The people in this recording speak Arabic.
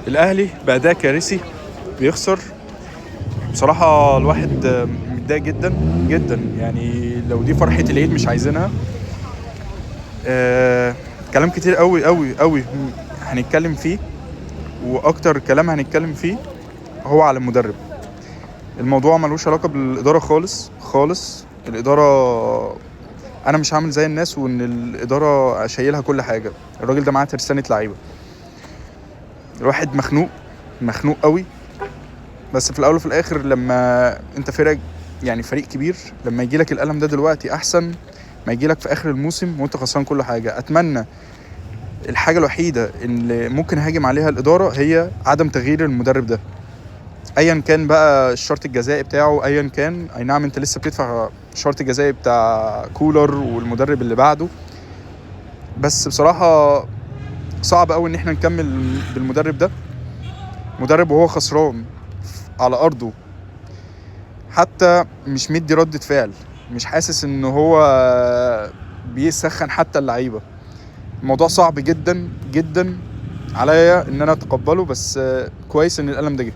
الاهلي بأداء كارثي بيخسر. بصراحة الواحد متضايق جدا جدا، يعني لو دي فرحة العيد مش عايزينها. كلام كتير قوي قوي قوي هنتكلم فيه، واكتر كلام هنتكلم فيه هو على المدرب. الموضوع ملوش علاقة بالإدارة خالص خالص. الإدارة أنا مش هعمل زي الناس وإن الإدارة شايلها كل حاجة. الراجل ده معاه ترسانة لعيبة. الواحد مخنوق مخنوق قوي. بس في الأول وفي الآخر لما أنت فرق، يعني فريق كبير، لما يجيلك الألم ده دلوقتي أحسن ما يجيلك في آخر الموسم وأنت خسران كل حاجة. أتمنى الحاجة الوحيدة اللي ممكن هاجم عليها الإدارة هي عدم تغيير المدرب ده، ايا كان بقى الشرط الجزائي بتاعه. ايا كان، اي نعم انت لسه بتدفع الشرط الجزائي بتاع كولر والمدرب اللي بعده، بس بصراحة صعب قوي ان احنا نكمل بالمدرب ده. مدرب وهو خسران على ارضه، حتى مش مدي ردة فعل، مش حاسس ان هو بيسخن حتى اللعيبة. الموضوع صعب جدا جدا عليا ان انا اتقبله، بس كويس ان القلم ده جه.